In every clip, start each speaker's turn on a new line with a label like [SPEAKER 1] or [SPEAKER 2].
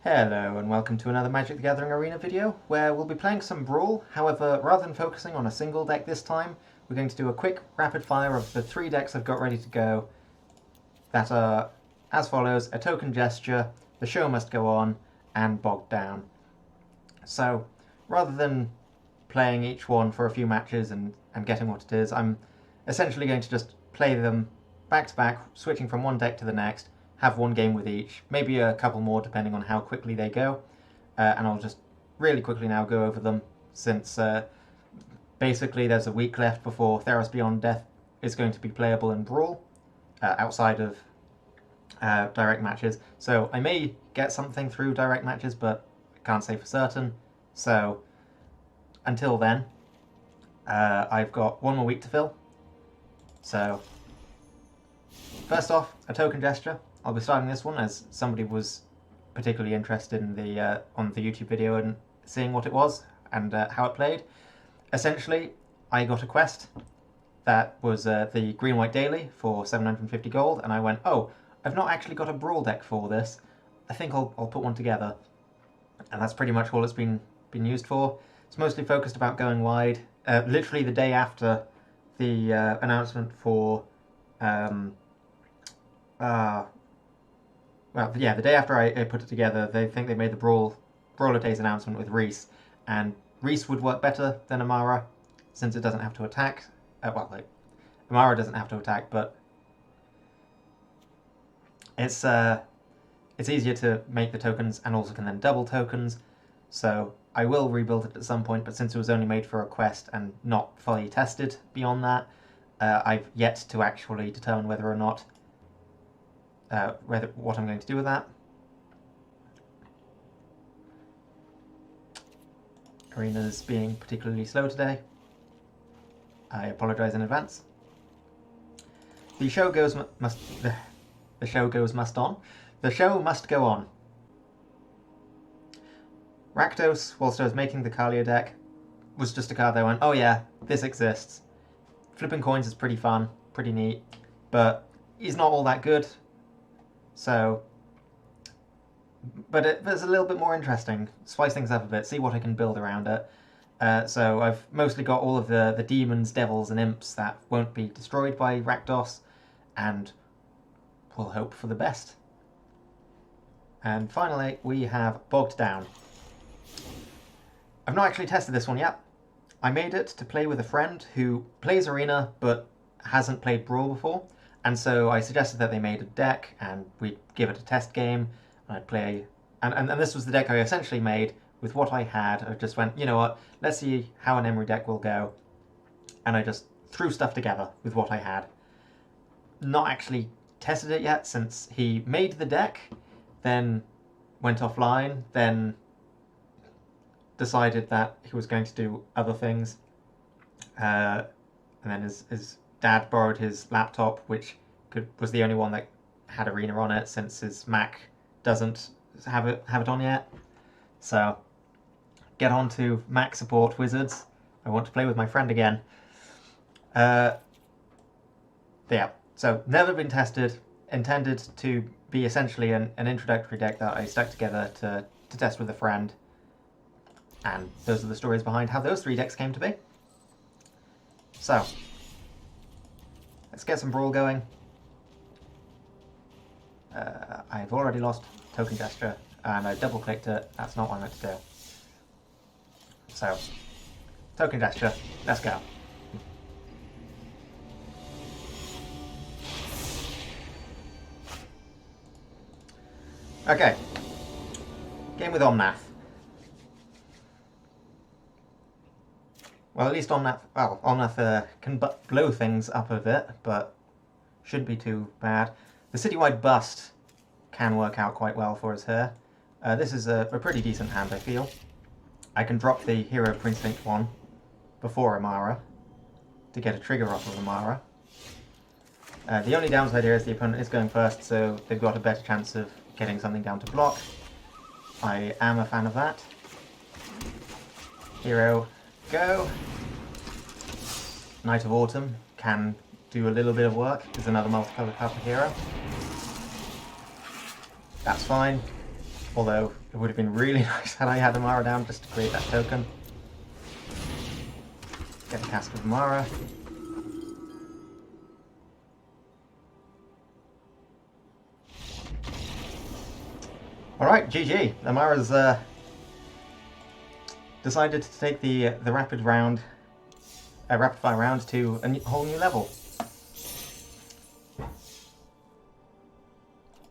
[SPEAKER 1] Hello and welcome to another Magic the Gathering Arena video where we'll be playing some Brawl. However, rather than focusing on a single deck this time, we're going to do a quick rapid fire of the 3 decks I've got ready to go that are as follows: a Token Gesture, the Show Must Go On, and Bogged Down. So rather than playing each one for a few matches and getting what it is, I'm essentially going to just play them back to back, switching from one deck to the next, have one game with each, maybe a couple more depending on how quickly they go, and I'll just really quickly now go over them since basically there's a week left before Theros Beyond Death is going to be playable in Brawl, outside of direct matches. So I may get something through direct matches, but I can't say for certain. So until then, I've got one more week to fill. So first off, a Token Gesture. I'll be starting this one as somebody was particularly interested in the on the YouTube video and seeing what it was and how it played. Essentially, I got a quest that was the Green-White Daily for 750 gold, and I went, oh, I've not actually got a Brawl deck for this. I think I'll put one together. And that's pretty much all it's been used for. It's mostly focused about going wide. Literally the day after the announcement for... well, yeah, the day after I put it together, they think they made the Brawlidays announcement with Rhys, and Rhys would work better than Amara, since it doesn't have to attack. Amara doesn't have to attack, but it's easier to make the tokens and also can then double tokens, so I will rebuild it at some point, but since it was only made for a quest and not fully tested beyond that, I've yet to actually determine whether or not what I'm going to do with that. Arena's being particularly slow today. I apologise in advance. The show must on. The show must go on. Rakdos, whilst I was making the Kaalia deck, was just a card that I went, oh yeah, this exists. Flipping coins is pretty fun, pretty neat, but he's not all that good. So, but it's a little bit more interesting. Spice things up a bit, see what I can build around it. So I've mostly got all of the demons, devils, and imps that won't be destroyed by Rakdos, and we'll hope for the best. And finally, we have Bogged Down. I've not actually tested this one yet. I made it to play with a friend who plays Arena but hasn't played Brawl before. And so I suggested that they made a deck and we'd give it a test game and I'd play... And this was the deck I essentially made with what I had. I just went, you know what, let's see how an Emery deck will go. And I just threw stuff together with what I had. Not actually tested it yet since he made the deck, then went offline, then decided that he was going to do other things. And then his dad borrowed his laptop, which was the only one that had Arena on it, since his Mac doesn't have it on yet. So, get on to Mac support, wizards. I want to play with my friend again. Yeah, so never been tested. Intended to be essentially an introductory deck that I stuck together to test with a friend. And those are the stories behind how those 3 decks came to be. So, let's get some Brawl going. I've already lost Token Gesture, and I double-clicked it. That's not what I meant to do. So, Token Gesture, let's go. Okay, game with Omnath. Well, at least Omnath can blow things up a bit, but shouldn't be too bad. The Citywide Bust can work out quite well for us here. This is a pretty decent hand, I feel. I can drop the Hero Precinct one before Amara to get a trigger off of Amara. The only downside here is the opponent is going first, so they've got a better chance of getting something down to block. I am a fan of that. Hero, go. Knight of Autumn can do a little bit of work. There's another multicolored card for Hero. That's fine. Although it would have been really nice had I had Amara down just to create that token. Get a cast of Amara. Alright, GG. Amara's decided to take the rapid fire round to a whole new level.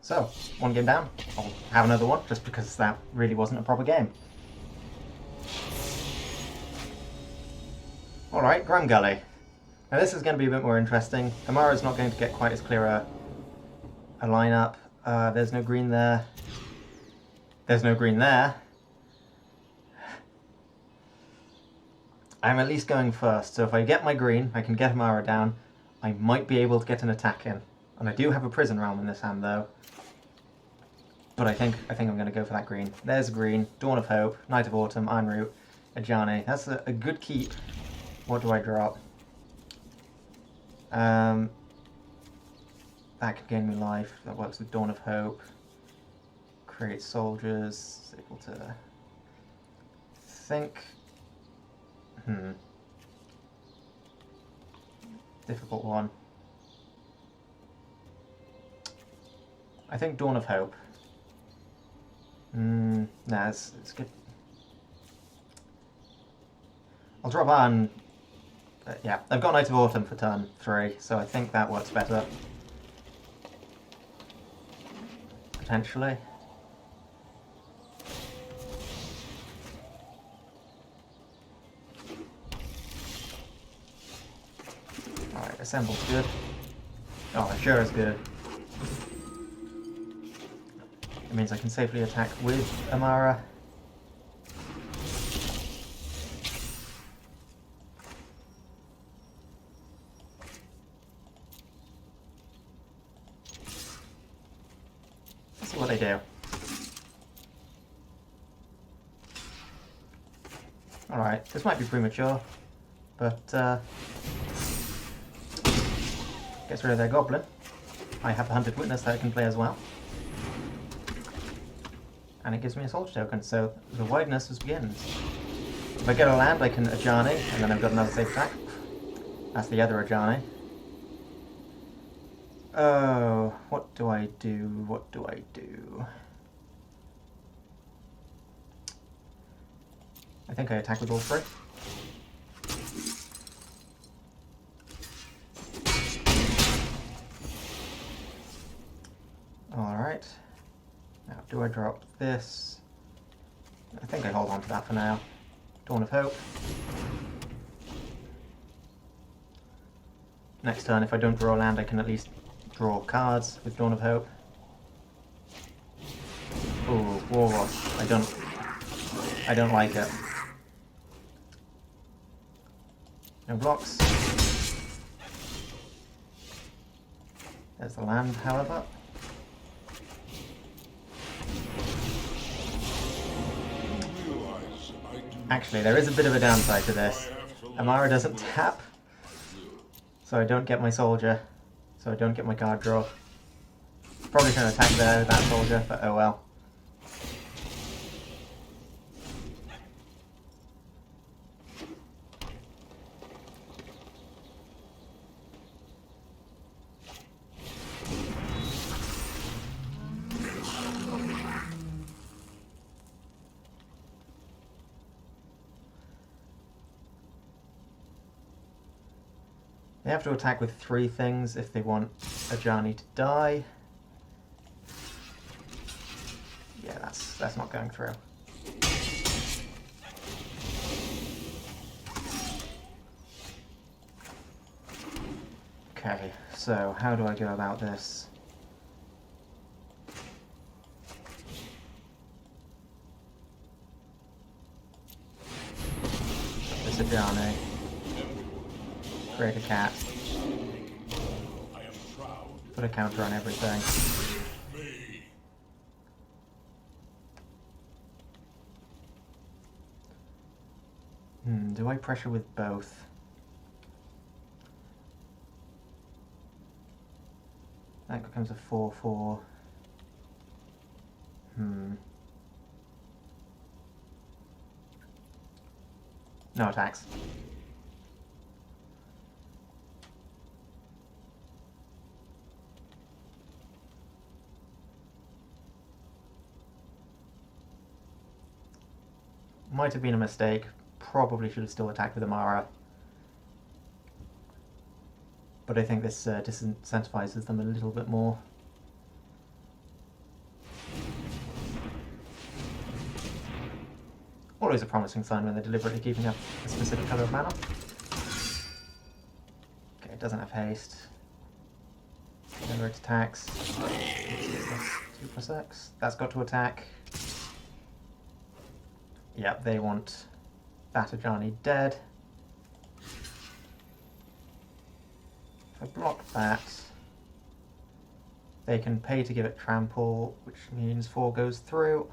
[SPEAKER 1] So, one game down. I'll have another one, just because that really wasn't a proper game. Alright, Grum Gully. Now this is going to be a bit more interesting. Amara's not going to get quite as clear a lineup. There's no green there. There's no green there. I'm at least going first, so if I get my green, I can get Amara down. I might be able to get an attack in. And I do have a Prison Realm in this hand, though. But I think I'm going to go for that green. There's green, Dawn of Hope, Night of Autumn, Iron Root, Ajani. That's a good keep. What do I drop? That could gain me life. That works with Dawn of Hope. Create soldiers. Able to think. Difficult one. I think Dawn of Hope. Nah, it's good. I'll drop on. Yeah, I've got Night of Autumn for turn 3, so I think that works better. Potentially. Alright, Assemble's good. Oh, it sure is good. It means I can safely attack with Amara. Let's see what they do. Alright, this might be premature, but gets rid of their goblin. I have the Hunted Witness that I can play as well. And it gives me a soldier token, so the wideness begins. If I get a land, I can Ajani, and then I've got another safe attack. That's the other Ajani. Oh, what do I do? What do I do? I think I attack with all three. Alright. Now, do I drop this? I think I hold on to that for now. Dawn of Hope. Next turn, if I don't draw a land, I can at least draw cards with Dawn of Hope. Ooh, Warwash. I don't like it. No blocks. There's the land, however. Actually, there is a bit of a downside to this. Amara doesn't tap, so I don't get my soldier, so I don't get my card draw. Probably trying to attack there with that soldier, but oh well. They have to attack with 3 things if they want Ajani to die. Yeah, that's not going through. Okay, so how do I go about this? This Ajani. Create a cat. Put a counter on everything. Do I pressure with both? That becomes a 4/4. No attacks. Might have been a mistake. Probably should have still attacked with Amara. But I think this disincentivizes them a little bit more. Always a promising sign when they're deliberately keeping up a specific colour of mana. Okay, it doesn't have haste. Whenever it attacks, 2+X. That's got to attack. Yep, they want Batajani dead. If I block that, they can pay to give it trample, which means 4 goes through.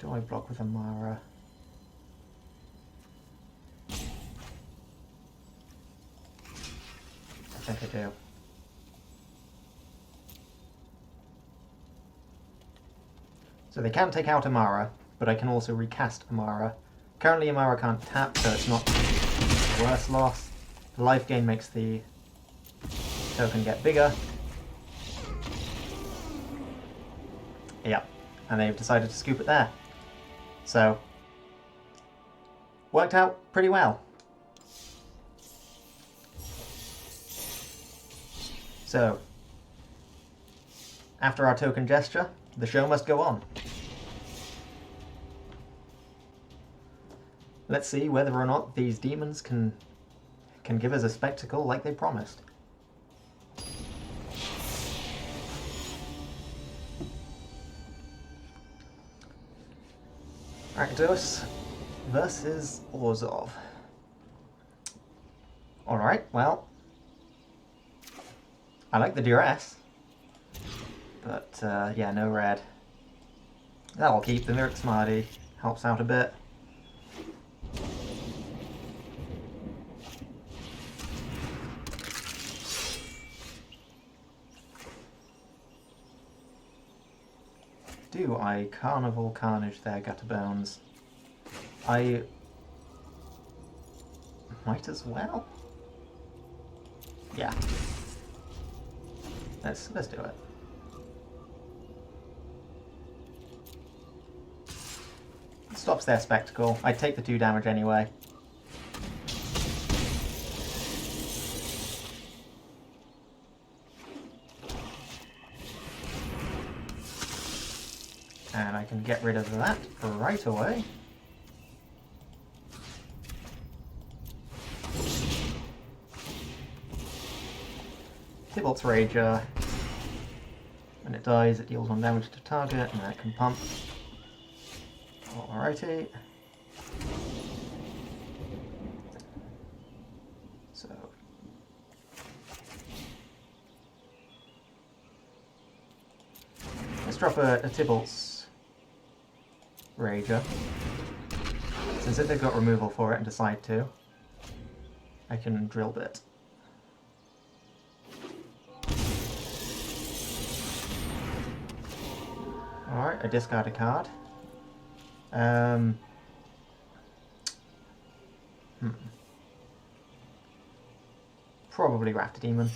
[SPEAKER 1] Do I block with Amara? I think I do. So they can take out Amara, but I can also recast Amara. Currently Amara can't tap, so it's not the worst loss. The life gain makes the token get bigger. Yep, and they've decided to scoop it there. So, worked out pretty well. So, after our token gesture, the show must go on. Let's see whether or not these demons can give us a spectacle like they promised. Rakdos versus Orzhov. Alright, well, I like the duress, but yeah, no red. That'll keep. The Lyric Smarty helps out a bit. Do I Carnival Carnage their Gutter Bones? I might as well. Yeah. Let's do it. It stops their spectacle. I take the 2 damage anyway. And I can get rid of that right away. Tybalt's Rager. When it dies, it deals 1 damage to target, and then it can pump. Alrighty. So. Let's drop a Tybalt's Rager. Since if they've got removal for it and decide to, I can drill bit. Alright, I discard a card. Probably Raptor Demon.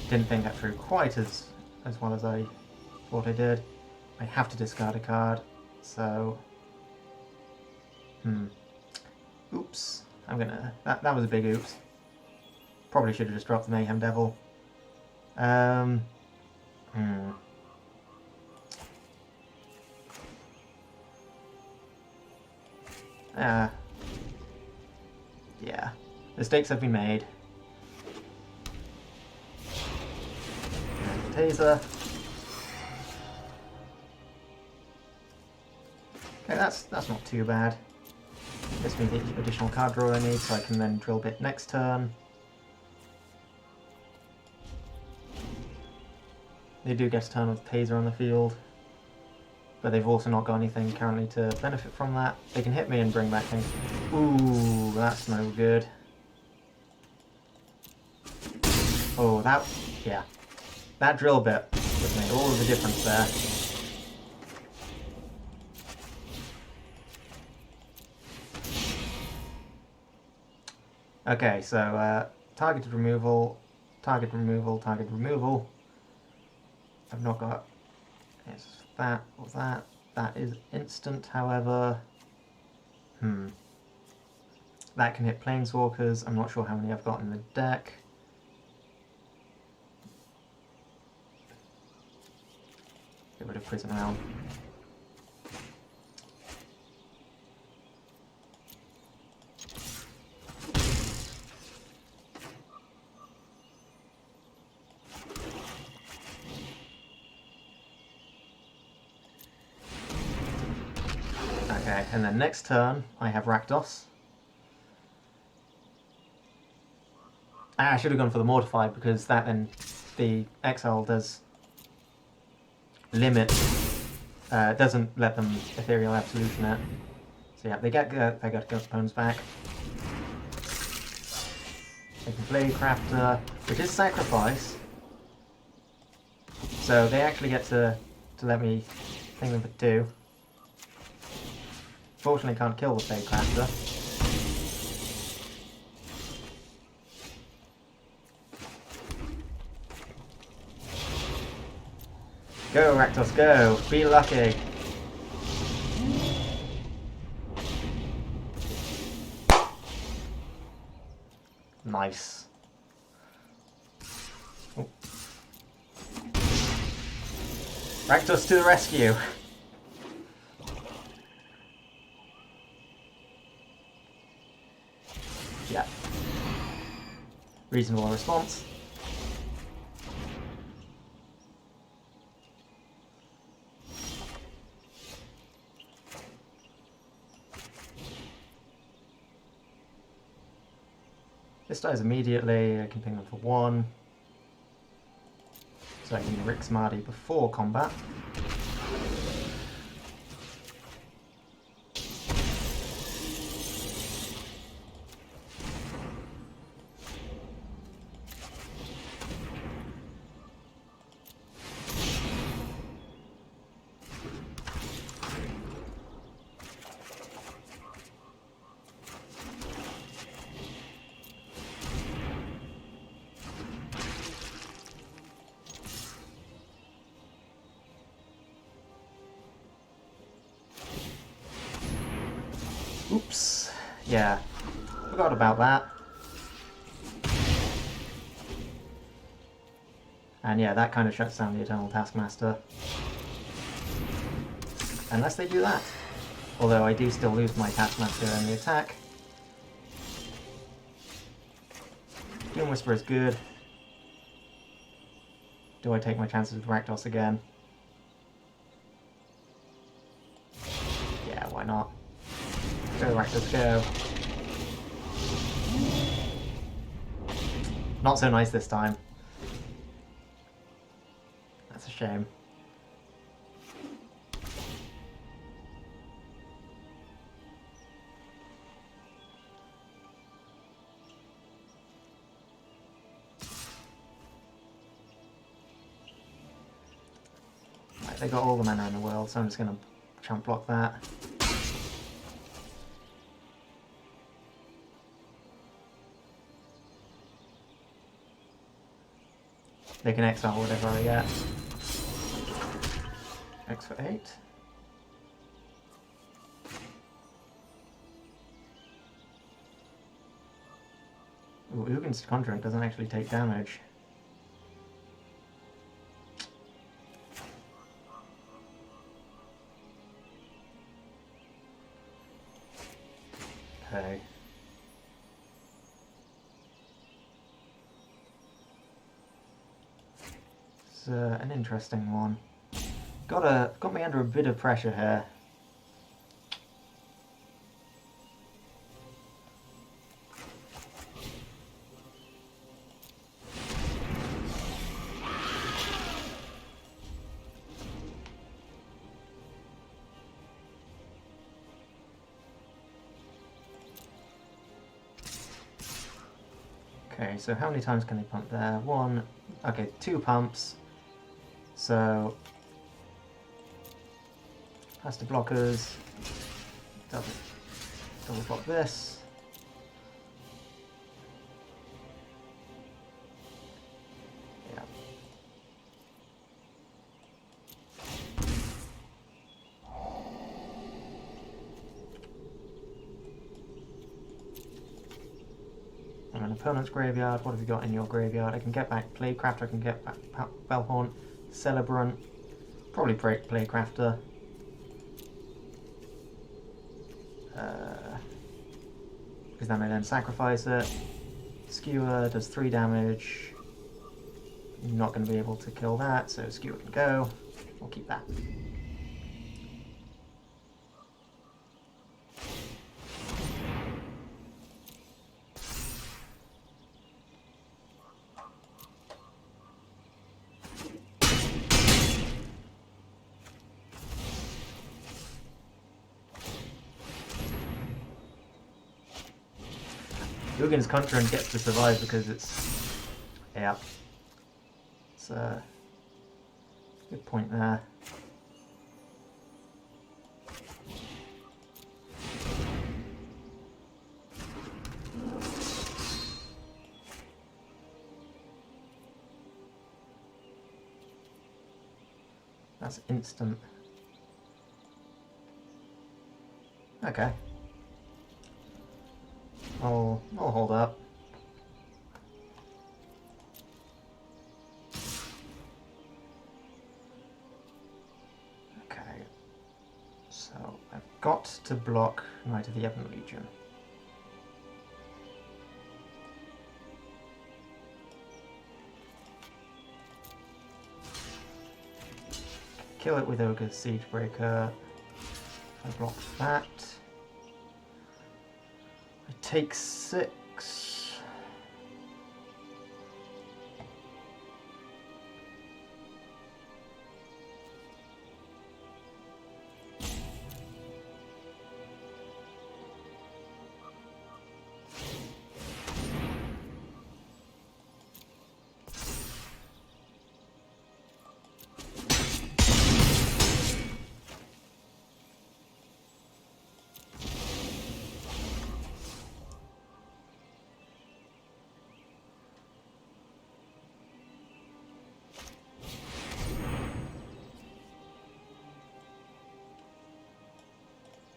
[SPEAKER 1] Didn't think that through quite as well as I thought I did. I have to discard a card, so... Oops. I'm gonna... That was a big oops. Probably should have just dropped the Mayhem Devil. Yeah. Mistakes have been made. taser. Okay, that's not too bad. Gives me the additional card draw I need, so I can then drill bit next turn. They do get a turn with taser on the field, but they've also not got anything currently to benefit from that. They can hit me and bring back things. Ooh, that's no good. Oh, yeah. That drill bit would make all of the difference there. Okay, so targeted removal, target removal, target removal. I've not got... It's that or that. That is instant, however. That can hit Planeswalkers. I'm not sure how many I've got in the deck. Get rid of Prison Realm. Okay, and then next turn I have Rakdos. I should have gone for the Mortify because that then the Exile does limit, doesn't let them Ethereal Absolution it. So yeah, they got opponents back. They can play Crafter, which is Sacrifice. So they actually get to let me think them for 2. Fortunately, can't kill the Fade Crafter. Go, Rakdos, go! Be lucky! Nice. Oh. Rakdos to the rescue! Yeah. Reasonable response. This dies immediately, I can ping them for 1. So I can Rick Smarty before combat. Oops. Yeah. Forgot about that. And yeah, that kind of shuts down the Eternal Taskmaster. Unless they do that. Although I do still lose my Taskmaster in the attack. Doom Whisper is good. Do I take my chances with Rakdos again? Yeah, why not? Go, Rakdos, go. Not so nice this time. That's a shame. Right, they got all the mana in the world, so I'm just going to chump block that. They can exile whatever I get. X for 8. Ooh, Ugin's Conjurant doesn't actually take damage. Okay. is an interesting one. Got me under a bit of pressure here. Okay, so how many times can they pump there? One, okay, 2 pumps. So, past the blockers, double block this. Yeah. And an opponent's graveyard, what have you got in your graveyard? I can get back Playcrafter, I can get back Bellhorn, Celebrant, probably break Playcrafter. Because then I then sacrifice it. Skewer does 3 damage. I'm not going to be able to kill that, so Skewer can go. We'll keep that. Dugan's Conjuring gets to survive because it's... yeah. It's a good point there. That's instant. Okay. I'll hold up. Okay. So I've got to block Knight of the Ebon Legion. Kill it with Ogre's Siegebreaker. I blocked that. I take 6.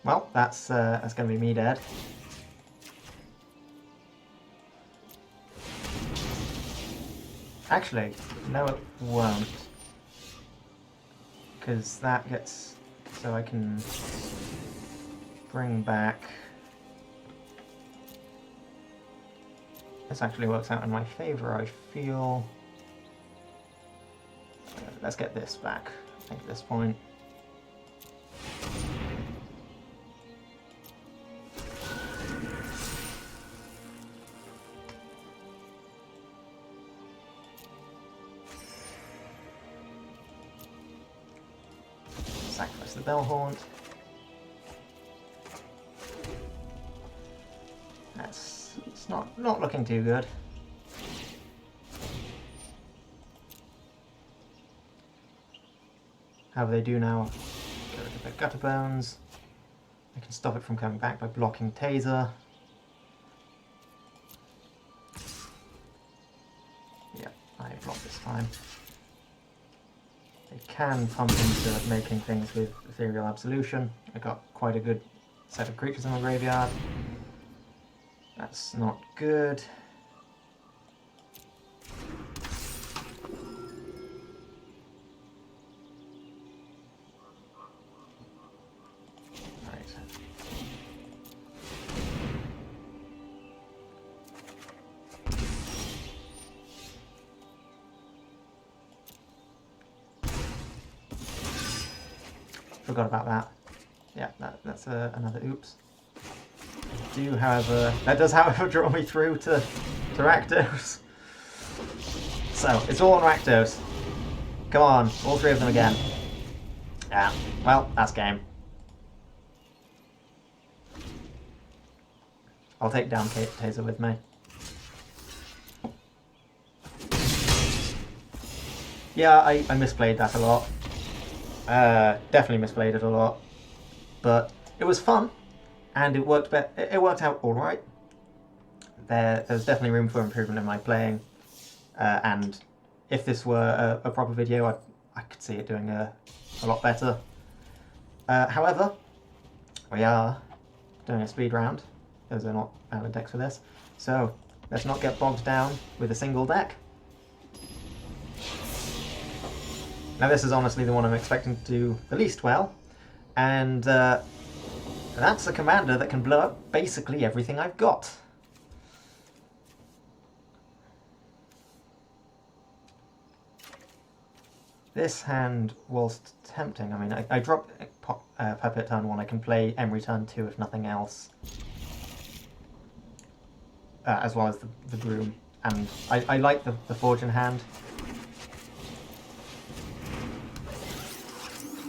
[SPEAKER 1] Well, that's going to be me dead. Actually, no it won't. Because that gets... so I can bring back... this actually works out in my favour, I feel. Let's get this back, I think, at this point. Sacrifice the Bellhorn. It's not looking too good. However, they do now get rid of their Gutter Bones. I can stop it from coming back by blocking Taser. Yeah, I blocked this time. They can pump into making things with Ethereal Absolution. I got quite a good set of creatures in my graveyard. That's not good. Right. Forgot about that. Yeah, that's another oops. That does, however, draw me through to Rakdos. So, it's all on Rakdos. Come on, all three of them again. Yeah, well, that's game. I'll take down Taser with me. Yeah, I misplayed that a lot. Definitely misplayed it a lot. But it was fun, and it worked out alright. There's definitely room for improvement in my playing, and if this were a proper video, I could see it doing a lot better. However, we are doing a speed round, because they're not valid decks for this, so let's not get bogged down with a single deck. Now this is honestly the one I'm expecting to do the least well, and that's a commander that can blow up basically everything I've got. This hand, whilst tempting, I mean, I drop Puppet turn 1, I can play Emery turn 2 if nothing else. As well as the Broom. And I like the Forge in hand.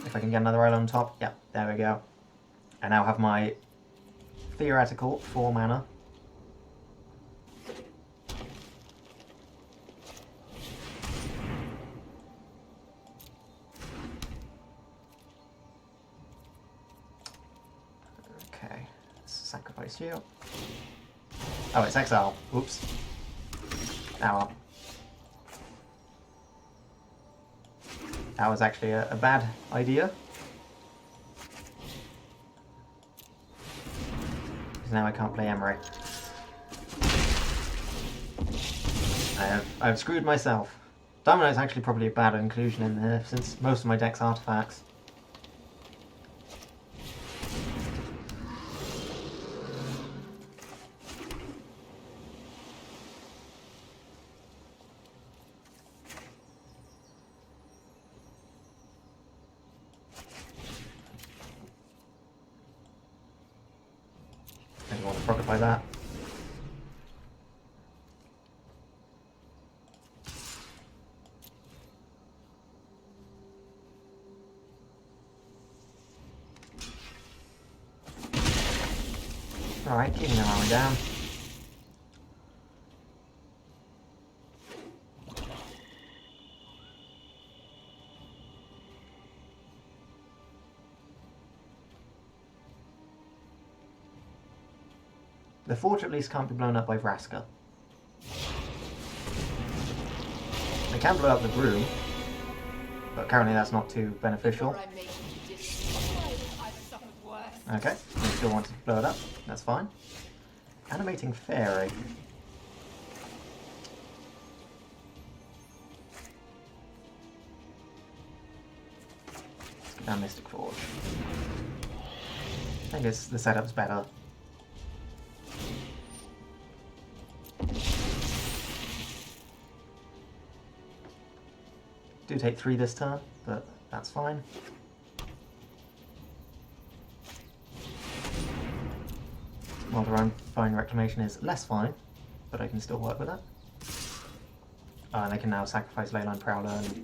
[SPEAKER 1] If I can get another island on top, yeah, there we go. I now have my theoretical 4 mana. Okay, let's sacrifice you. Oh, it's exile. Oops. Oh well. That was actually a bad idea. Because now I can't play Emery. I've screwed myself. Domino is actually probably a bad inclusion in there, since most of my deck's artifacts. I don't want to profit by that. Alright, keeping them army down. The Forge at least can't be blown up by Vraska. They can blow up the Broom, but currently that's not too beneficial. Okay, they still want to blow it up, that's fine. Animating Fairy. Let's get down Mystic Forge. I think the setup's better. Do take 3 this turn, but that's fine. While the round Fine Reclamation is less fine, but I can still work with that. And they can now sacrifice Leyline Prowler and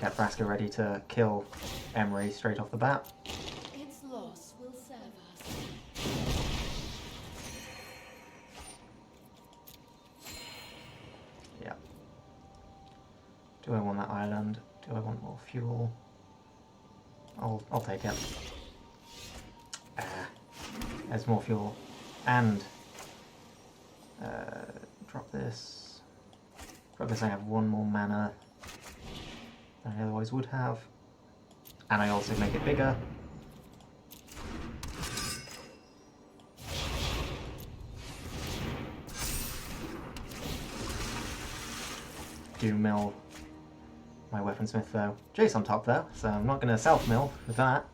[SPEAKER 1] get Vraska ready to kill Emery straight off the bat.
[SPEAKER 2] Its loss will serve us.
[SPEAKER 1] Yeah. Do I want that island? Do I want more fuel? I'll take it. There's more fuel. And drop this. Drop this, I have 1 more mana than I otherwise would have. And I also make it bigger. Do mill my weaponsmith though. Jace on top though, so I'm not going to self-mill with that.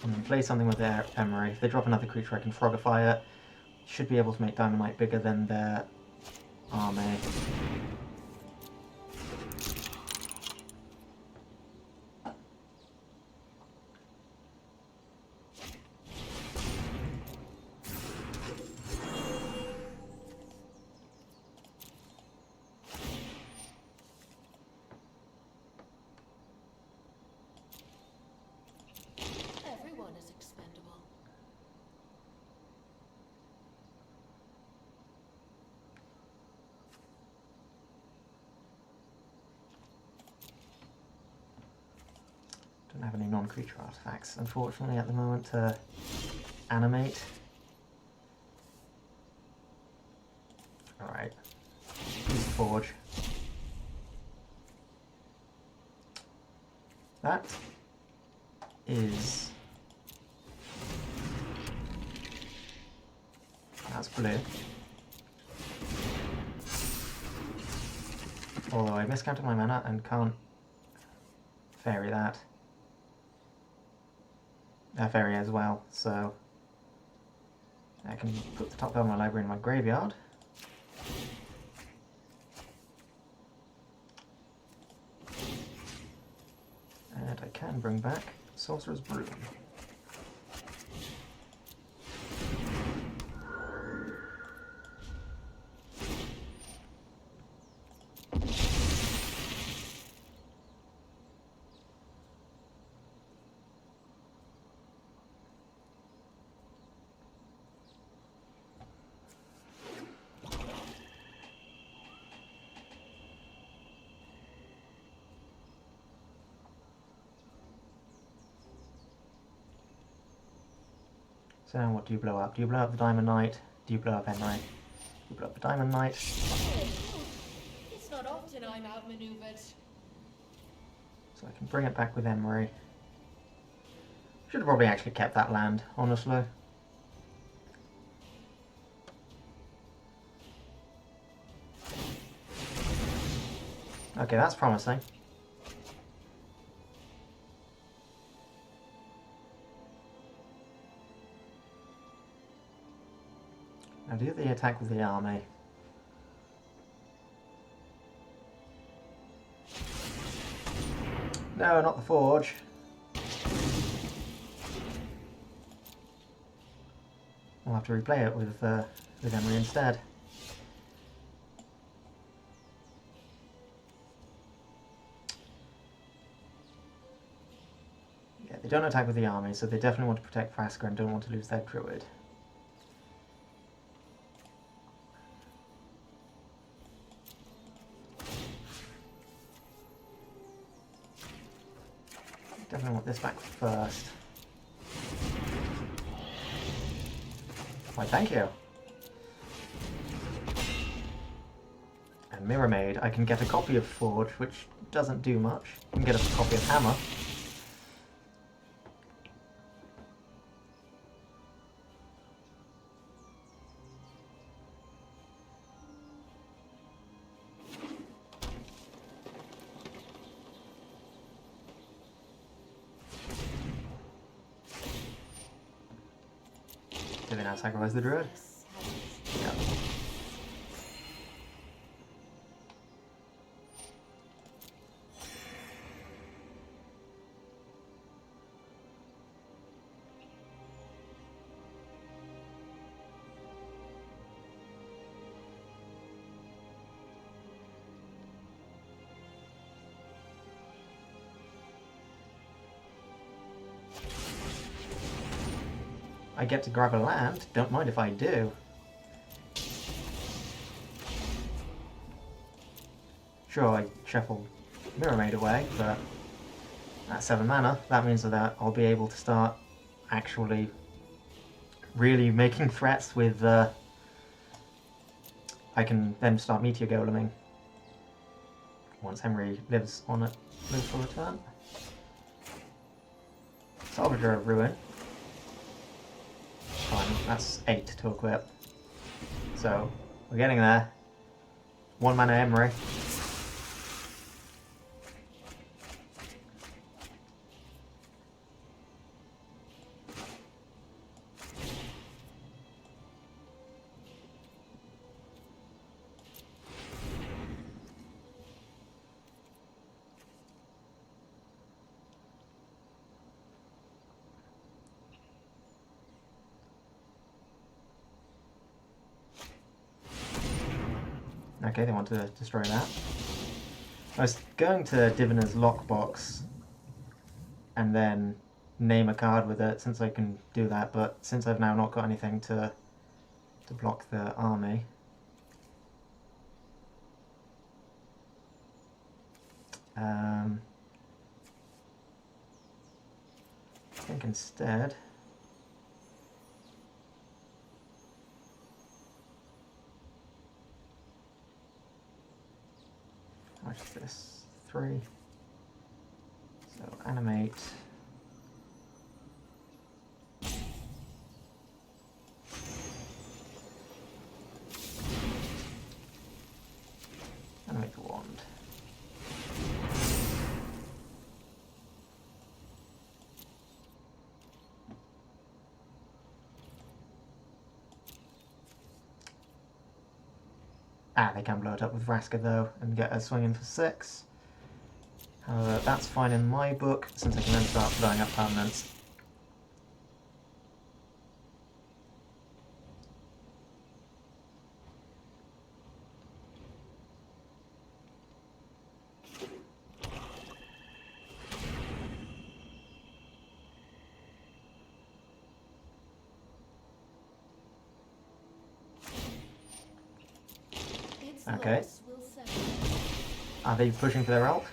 [SPEAKER 1] And then play something with their Emery. If they drop another creature I can Frogify it. should be able to make Dynamite bigger than their army.
[SPEAKER 2] Everyone is expendable.
[SPEAKER 1] Don't have any non-creature artifacts, unfortunately, at the moment to animate. Alright. Use the forge. That is... That's blue. Although I miscounted my mana and can't fairy that. Fairy as well, so I can put the top card of my library in my graveyard. And I can bring back Sorcerer's Broom. So now what do you blow up? Do you blow up the Diamond Knight? Do you blow up Emry? Do you blow up the Diamond Knight?
[SPEAKER 2] It's not often I'm outmaneuvered.
[SPEAKER 1] So I can bring it back with Emry. Should have probably actually kept that land, honestly. Okay, that's promising. Now do the attack with the army. No, not the forge. We'll have to replay it with Emry instead. Yeah, they don't attack with the army, so they definitely want to protect Frasker and don't want to lose their druid. Definitely want this back first. Why, thank you. And Mirror Maid, I can get a copy of Forge, which doesn't do much. I can get a copy of Hammer. Do they now sacrifice the druid? Yeah. I get to grab a land, don't mind if I do. Sure, I shuffle Mirror Maid away, but at 7 mana, that means that I'll be able to start actually really making threats with... I can then start Meteor Goleming once Emry lives for a turn. Salvager of Ruin. Fine, that's 8 to equip. So, we're getting there. 1 mana Emry. Okay, they want to destroy that. I was going to Divina's lockbox and then name a card with it, since I can do that, but since I've now not got anything to block the army. I think instead how much is this? 3. So animate. Animate the wand. Ah, they can blow it up with Vraska though, and get a swing in for 6. However, that's fine in my book, since I can then start blowing up permanents. Okay. Are they pushing for their ult?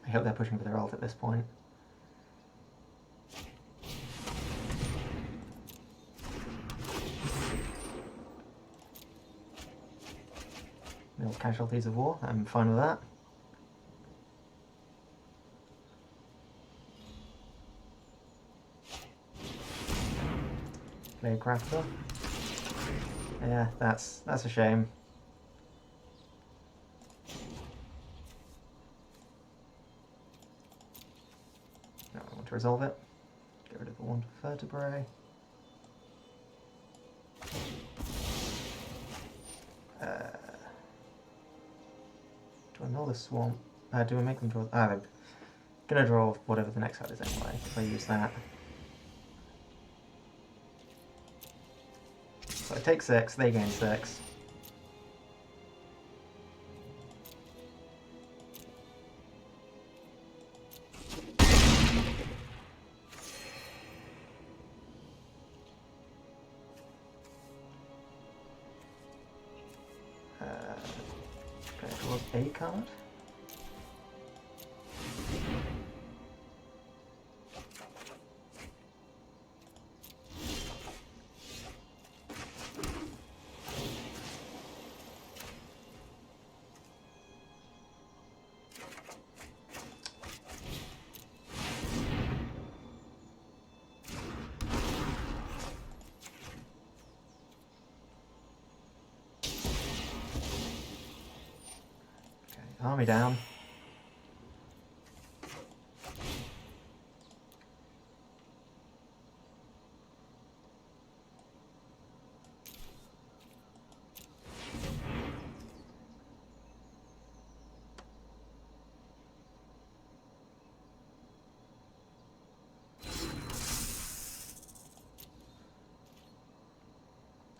[SPEAKER 1] I hope they're pushing for their ult at this point. No casualties of war, I'm fine with that. Play a crafter. Yeah, that's a shame. No, I want to resolve it. Get rid of the wand of vertebrae. Do I mill the swamp? Do I make them draw? Ah, they're gonna draw whatever the next card is anyway, if I use that. So I take 6, they gain 6. Okay, draw a card. Army down.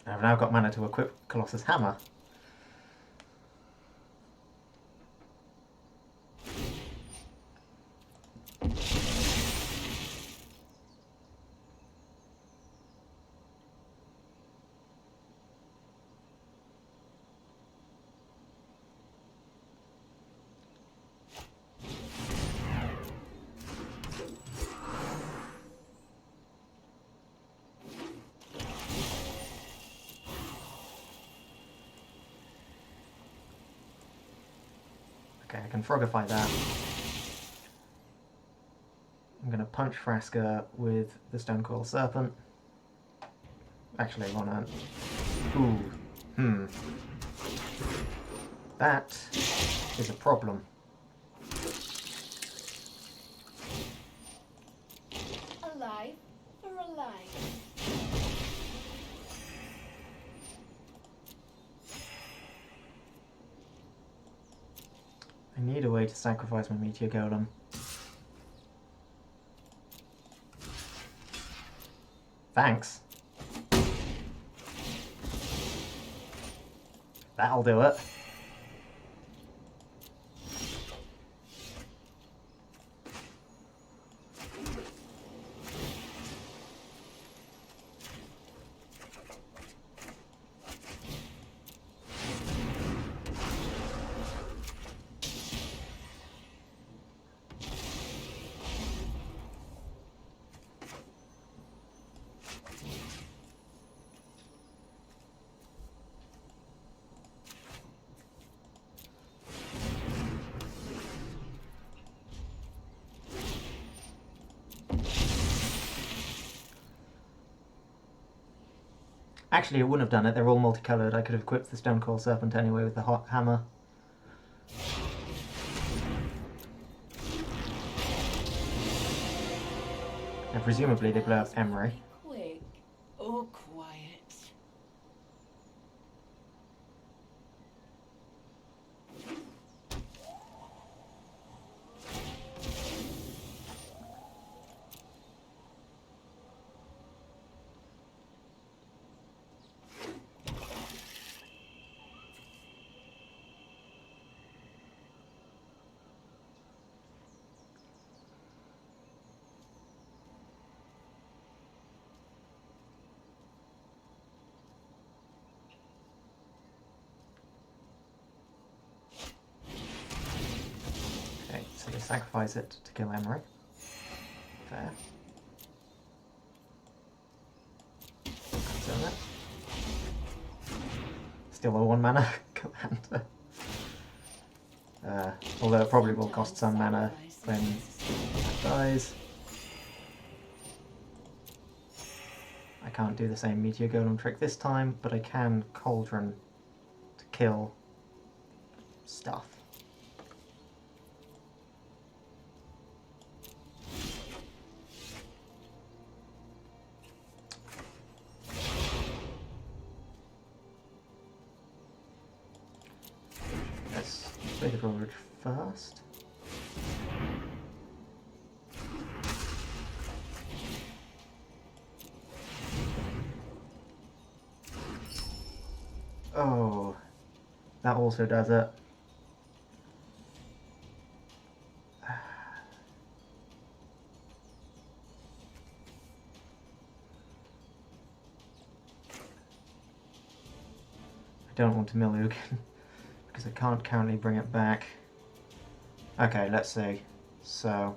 [SPEAKER 1] I've now got mana to equip Colossus Hammer. Okay, I can frogify that. I'm going to punch Vraska with the Stonecoil Serpent. Actually, why not? Ooh, that is a problem.
[SPEAKER 2] Alive for alive.
[SPEAKER 1] I need a way to sacrifice my Meteor Golem. Thanks. That'll do it. Actually, it wouldn't have done it. They're all multicoloured. I could have equipped the Stone Cold Serpent anyway with the hot hammer. And presumably they blow up Emery.
[SPEAKER 2] Quick or quiet.
[SPEAKER 1] Okay, so they sacrifice it to kill Emery. Fair. That's on it. Still a 1 mana commander. Although it probably will cost some mana when it dies. I can't do the same Meteor Golem trick this time, but I can Cauldron to kill stuff. Let's play the Drawbridge first. Oh, that also does it. I don't want to Milug because I can't currently bring it back. Okay, let's see. So,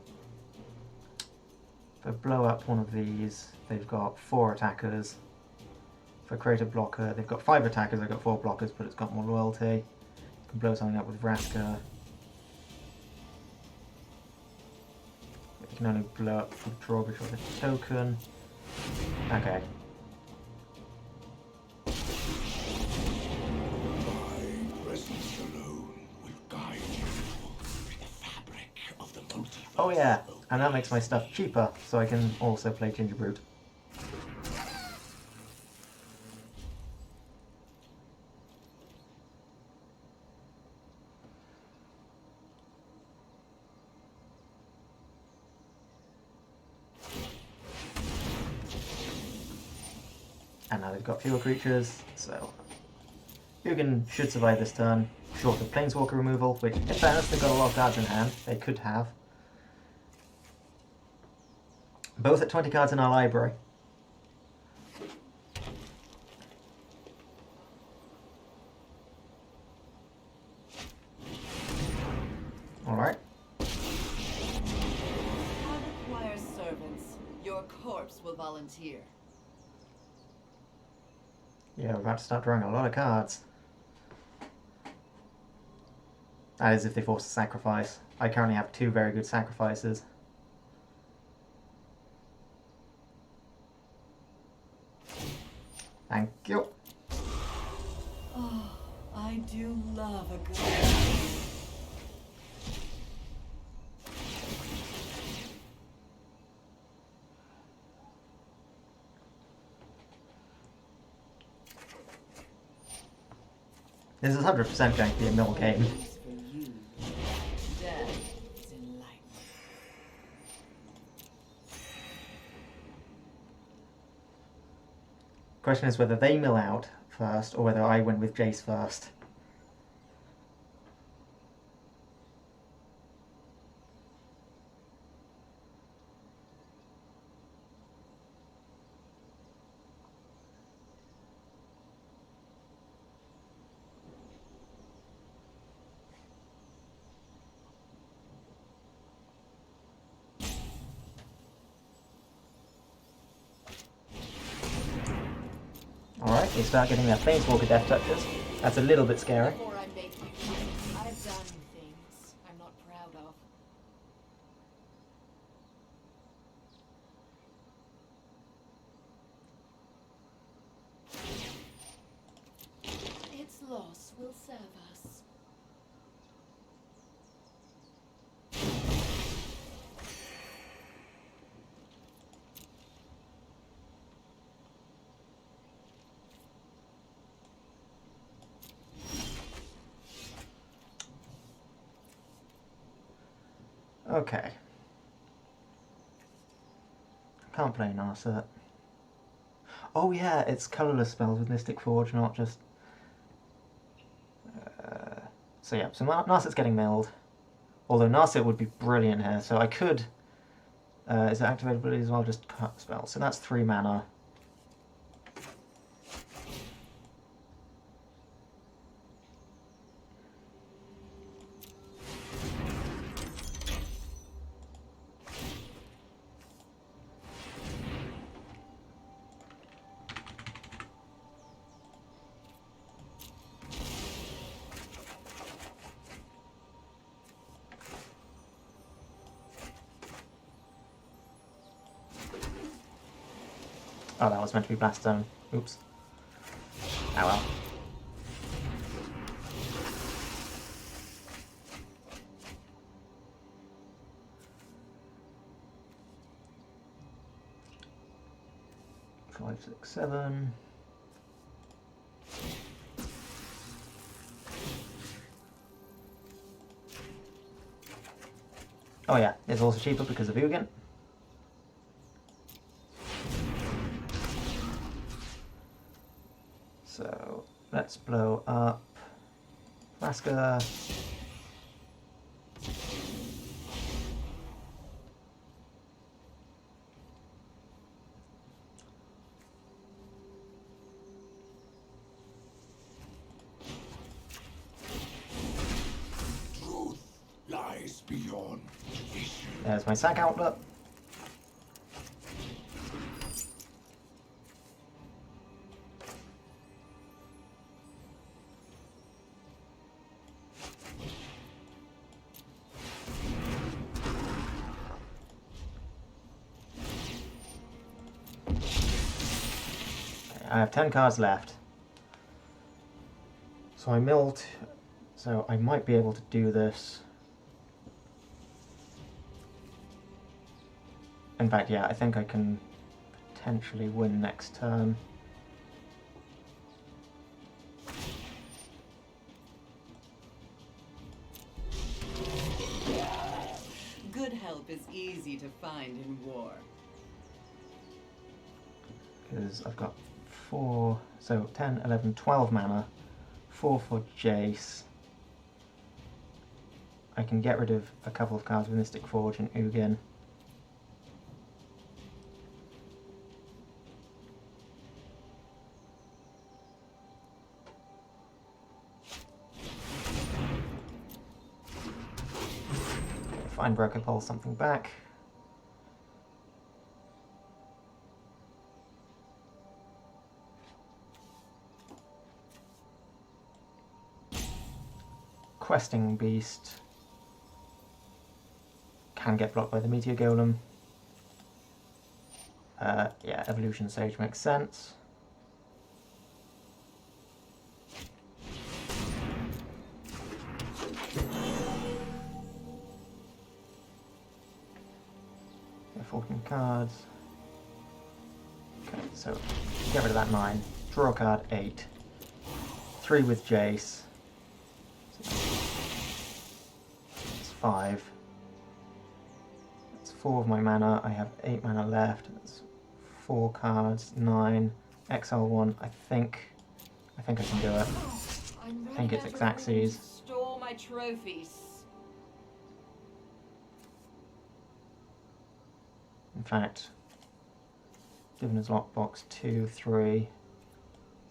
[SPEAKER 1] if I blow up one of these, they've got 4 attackers. If I create a blocker, they've got 5 attackers, I've got 4 blockers, but it's got more loyalty. I can blow something up with Vraska. You can only blow up with Drawbridge with a token. Okay. Oh yeah, and that makes my stuff cheaper, so I can also play Gingerbrute. And now they've got fewer creatures, so Ugin should survive this turn, short of Planeswalker removal, which, in fairness, they've got a lot of cards in hand. They could have. Both at 20 cards in our library. Alright.
[SPEAKER 3] How requires servants. Your corpse will volunteer.
[SPEAKER 1] Yeah, we're about to start drawing a lot of cards. That is if they force a sacrifice. I currently have 2 very good sacrifices. Thank you.
[SPEAKER 3] Oh, I do love a good.
[SPEAKER 1] This is 100% going to be a mill game.
[SPEAKER 3] Peace for you. Death is enlightenment.
[SPEAKER 1] Question is whether they mill out first or whether I win with Jace first. Alright, they start getting their Planeswalker death touches. That's a little bit scary.
[SPEAKER 3] Before I make you, I've done things I'm not proud of.
[SPEAKER 2] loss will serve us.
[SPEAKER 1] Okay. Can't play Narset. Oh yeah, it's colourless spells with Mystic Forge, not just... So yeah, so Narset's getting milled. Although Narset would be brilliant here, so I could... is it activated ability as well? Just cut spells. So that's 3 mana. Oh, that was meant to be Blast Zone. Oops. Oh well. Five, 6, 7. Oh yeah, it's also cheaper because of Ugin. So let's blow up Lasker.
[SPEAKER 4] Truth lies beyond vision.
[SPEAKER 1] There's my sack outlet. I have 10 cards left. So I milled, so I might be able to do this. In fact, yeah, I think I can potentially win next turn.
[SPEAKER 3] Good help is easy to find in war.
[SPEAKER 1] Because I've got 4, so 10, 11, 12 mana, 4 for Jace. I can get rid of a couple of cards with Mystic Forge and Ugin. Finebrook can pull something back. Questing Beast can get blocked by the Meteor Golem. Yeah, Evolution Sage makes sense. Yeah, 14 cards. Okay, so get rid of that 9. Draw a card, 8. 3 with Jace. That's 5. That's 4 of my mana. I have 8 mana left. That's 4 cards, 9. Exile 1. I think I can do it.
[SPEAKER 2] I'm
[SPEAKER 1] I think it's Xaxes.
[SPEAKER 3] Store my trophies.
[SPEAKER 1] In fact, given his lockbox 2, 3.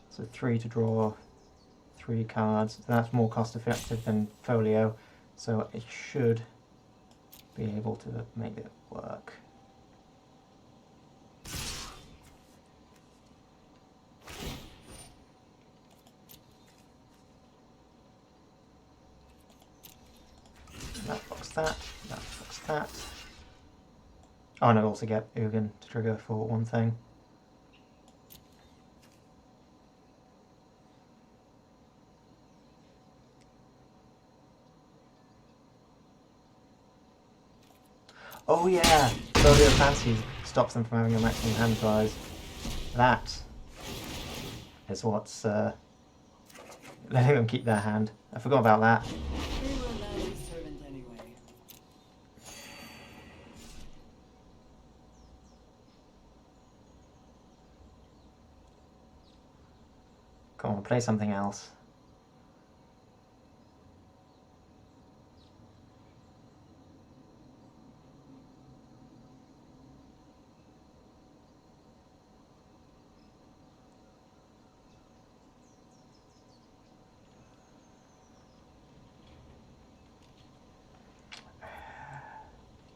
[SPEAKER 1] So 3 to draw 3 cards. That's more cost effective than Folio, so it should be able to make it work. That blocks that, that blocks that. Oh, and I also get Ugin to trigger for one thing. Oh yeah, Folio Fancy stops them from having a maximum hand size. That is what's letting them keep their hand. I forgot about that.
[SPEAKER 3] We were Lally's servant anyway.
[SPEAKER 1] Come on, play something else.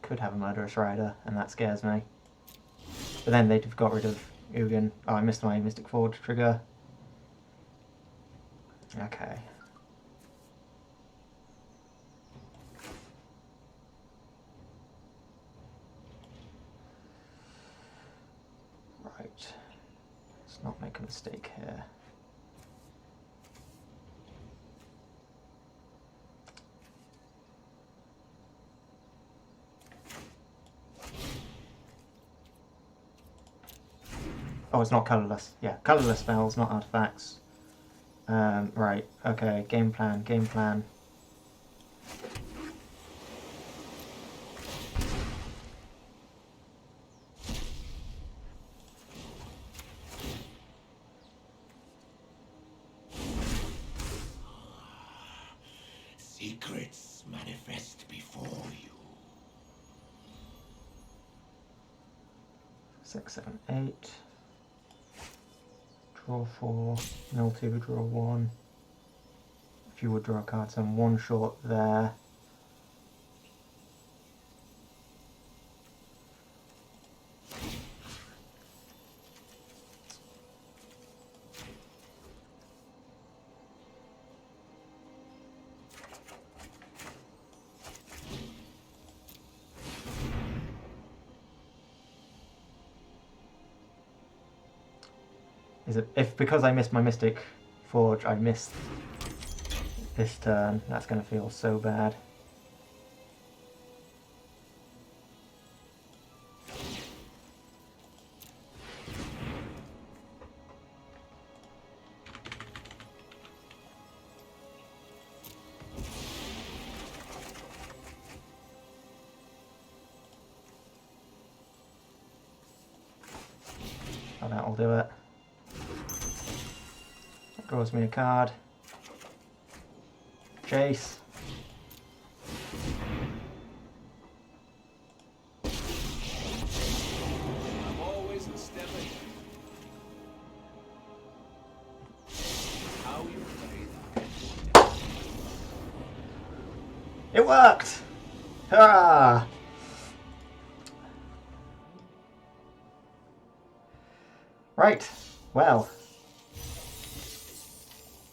[SPEAKER 1] Could have a Murderous Rider, and that scares me. But then they'd have got rid of Ugin. Oh, I missed my Mystic Forge trigger. Okay. Right. Let's not make a mistake here. Oh, it's not colourless. Yeah, colourless spells, not artifacts. Right, okay, game plan, game plan.
[SPEAKER 4] Secrets manifest before you.
[SPEAKER 1] 6, 7, 8. Draw 4, mill 2, draw 1. If you would draw a card, so I'm 1 short there. Is it if because I missed my Mystic Forge, I missed this turn? That's going to feel so bad. Oh, that'll do it. Draws me a card. Chase.
[SPEAKER 5] I'm always a step ahead. How you play that?
[SPEAKER 1] It worked! Hurrah! Right, well.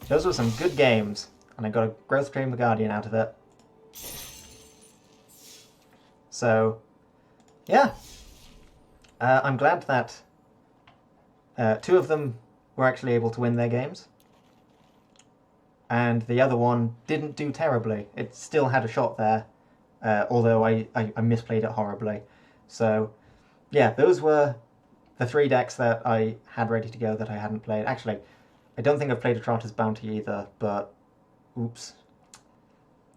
[SPEAKER 1] Those were some good games, and I got a Growth Chamber Guardian out of it. So, yeah. I'm glad that 2 of them were actually able to win their games. And the other one didn't do terribly. It still had a shot there, although I misplayed it horribly. So, yeah, those were the 3 decks that I had ready to go that I hadn't played. Actually, I don't think I've played Atrator's Bounty either, but oops.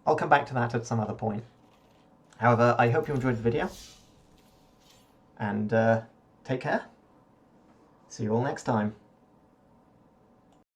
[SPEAKER 1] I'll come back to that at some other point. However, I hope you enjoyed the video, and take care. See you all next time.